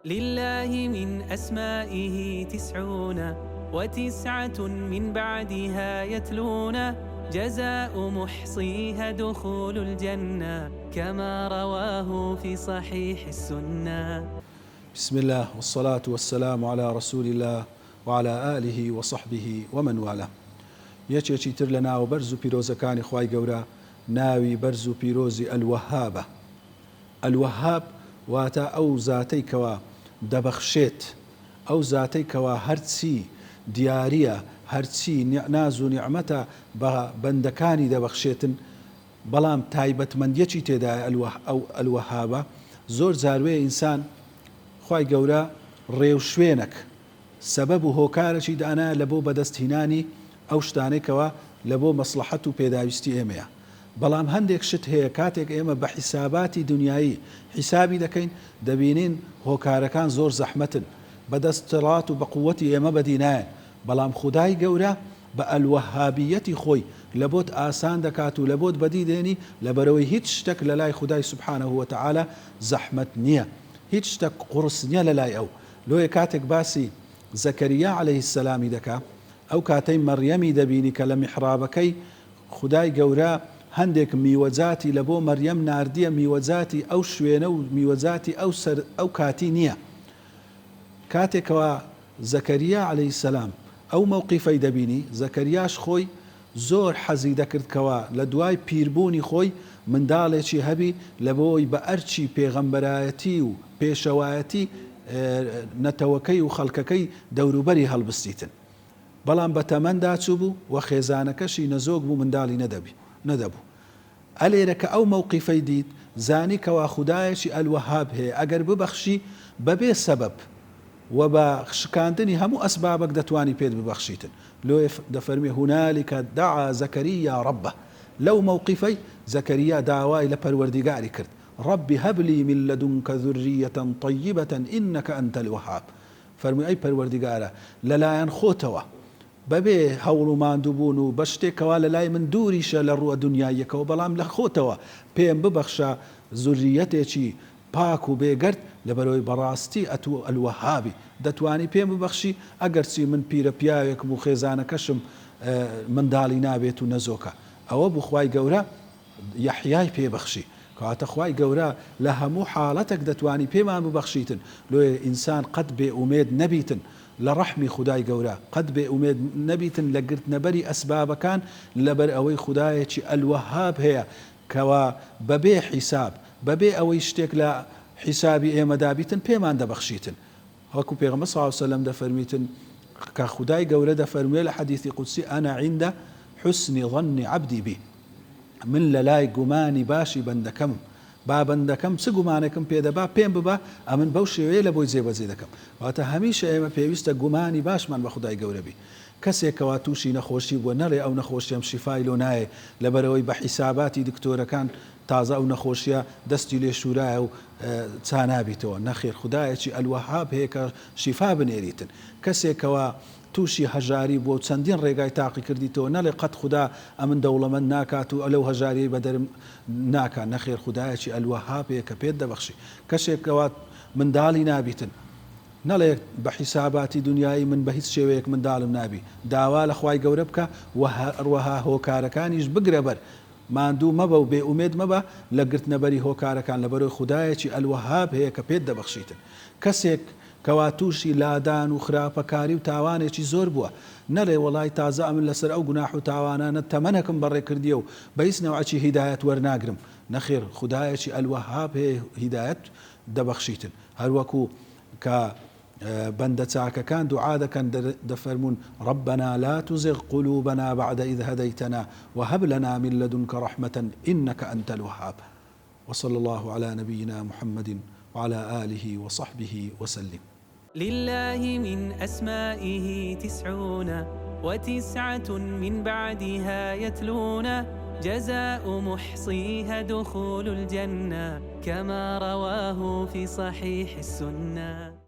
لله من أسمائه 99 من بعدها يتلون جزاء محصيها دخول الجنة كما رواه في صحيح السنة. بسم الله والصلاة والسلام على رسول الله وعلى آله وصحبه ومن والاه. یەکێکی تر لە ناو بەرز و پیرۆزەکانی خوای گەورە ناوی بەرز و پیرۆزی ئەلوەهابە. ئەلوەهاب واتە ئەو زاتەی کەوا دەبەخشێت، ئەو زاتەی کەوا هەرچی دیاریە، هەرچی ناز و نیعمەتە بە بەندەکانی دەبەخشێتن، بەڵام تایبەتمەندیەکی تێدایە ئەو ئەلوەهابە. زۆر جاروێ ئینسان خوای گەورە ڕێو شوێنێک سەبەب و هۆکارێکی دانا لە بۆ بەدەستهێنانی ئەو شتانێکەوە لە بۆ مەسلحەت و پێداویستی ئێمەیە. بەڵام هەندێک شت هەیە کاتێک ئێمە بە حیساباتی دنیایی حیسابی دەکەین دەبینین هۆکارەکان زۆر زەحمەتن، بەدەستڕات و بە قووەتی ئێمە بەدینایەن، بەڵام خودای گەورە بە ئەلوەهابیەتی خۆی لە بۆت ئاسان دەکات و لە بۆت بەدی دێنی لەبەرەوەی هیچ شتێک لە لای خودای سوبحانەه وتەعالە زەحمەت نییە، هیچ شتێک قورس نییە لە لای ئەو. لۆیە کاتێک باسی زەکەریا عەلەیهی السەلامی دەکا، ئەو کاتەی مەریەمی دەبینی کە لە میحرابەکەی خودای گەورە هەندێک میوەجاتی لە بۆ مەریەم ناردیە، میوەجاتی ئەو شوێنە و میوەجاتی ئەو کاتی نییە. کاتێکەوە زەکەریا عەلەیهی السەلام ئەو مەوقیفەی دەبینی، زەکەریاش خۆی زۆر حەزی دەکردکەوە لە دوای پیربوونی خۆی منداڵێکی هەبی لە بۆی بە ئەرچی پێغەمبەرایەتی و پێشەوایەتی نەتەوەکەی و خەڵکەکەی دەوروبەری هەڵبستیتن. بەڵام بە تەمەندا چوو بوو و خێزانەکەشی نەزۆک بوو، منداڵی نەدەبوو. ئەلێرە کە ئەو مەوقیفەی دیت زانی کەوا خودایەکی ئەلوەهاب هەیە، ئەگەر ببەخشی بەبێ سەبەب و بە شکاندنی هەموو ئەسبابەک دەتوانی پێت ببەخشیتن. لۆ دەفەرمێ هونالیکە دعا زەکەریا ڕەبە. لەو مەوقیفەی زەکەریا داوای لە پەروەردیگاری کرد، ڕەبی هەبلی من لەدونکە ذوریەتەن طەیبەتەن ئینەکە ئەنتە الوەهاب. فەرمووی ئەی پەروەردیگارە لەلایەن خۆتەوە بەبێ هەوڵ و ماندووبوون و بە شتێکەوە لە لای من دووریشە لە ڕووە دنیایەکەوە، بەڵام لە خۆتەوە پێم ببەخشە زوریەتێکی پاک و بێگەرد، لەبەرەوەی بەڕاستی ئەتوو ئەلوەهابی دەتوانی پێم ببەخشی ئەگەرچی من پیرە پیاوێکم و خێزانەکەشم منداڵی نابێت و نەزۆکە. ئەوە بوو خوای گەورە یەحیای پێبەخشی، کەواتە خوای گەورە لە هەموو حاڵەتێک دەتوانی پێمان ببەخشیتن. لۆیە ئینسان قەت بێ ئومێد نەبیتن لە ڕەحمی خودای گەورە، قەت بێ ئومێد نەبیتن لە گرتنەبەری ئەسبابەکان، لەبەر ئەوەی خودایەکی ئەلوەهاب هەیە کەوا بەبێ حیساب بەبێ ئەوەی شتێک لە حیسابی ئێمەدا بیتن پێمان دەبەخشیتن. وەکو پێغەمبەر صلی الله علیه وسلم دەفەرمیتن کە خودای گەورە دەفەرموێ لە حەدیثی قودسی ئەنا عیندە حوسنی ظەنی عەبدی بی، من لە لای گومانی باشی بەندەکەم، با بەندەکەم چ گومانێکم پێدەبا پێم ببا ئەمن بەو شێوەیە لە بۆی جێبەجێ دەکەم. واتە هەمیشە ئێمە پێویستە گومانی باشمان بە خودای گەورە بی. کەسێکەوە تووشی نەخۆشی بووە نەڵێ ئەو نەخۆشیەم شیفای لۆ نایە، لەبەرەوەی بە حیساباتی دکتۆرەکان تازە ئەو نەخۆشیە دەستی لێ شورایە و چانابیتەوە. نەخێر، خودایەکی ئەلوەهاب هەیە کە شیفا بنێریتن. کەسێکەوە تووشی هەژاری بۆ چەندین ڕێگای تاقی کردیتەوە نەڵێ قەت خوددا ئەمن دەوڵەمەند ناکات و ئەلەو هەژاری بەدەرم ناکات. نەخێر، خودایەکی ئەلوەهاب هەیە کە پێت دەبەخشی. کەسێکەوە منداڵی نابیتن نەڵێ بە حیساباتی دنیایی من بە هیچ شێوەیەک منداڵم نابی، داوا لە خوای گەورە بکە و هەروەها هۆکارەکانیش بگرە بەر، ماندوو مەبە و بێ ئومێد مەبە لە گرتنەبەری هۆکارەکان، لەبەرەوەی خودایەکی ئەلوەهاب هەیە کە پێت دەبەخشیتن. کەسێک کەوا تووشی لادان و خراپەکاری و تاوانێکی زۆر بووە نەڵێ وەڵای تازە ئەمن لەسەر ئەو گوناح و تاوانانە تەمەنەکەم بەڕێ کردیە و بە هیچ نەوعەکی هیدایەت وەرناگرم. نەخێر، خودایەکی ئەلوەهاب هەیە هیدایەت دەبەخشیتن. هەروەکو کە بەندە چاکەکان دوعا دەکەن دەفەرمون ربنا لا تزغ قلوبنا بعد إذ هديتنا وهب لنا من لدنك رحمة إنك أنت الوهاب. وصلى الله على نبينا محمد وعلى آله وصحبه وسلم. لله من أسمائه 99 من بعدها يتلون جزاء محصيها دخول الجنة كما رواه في صحيح السنة.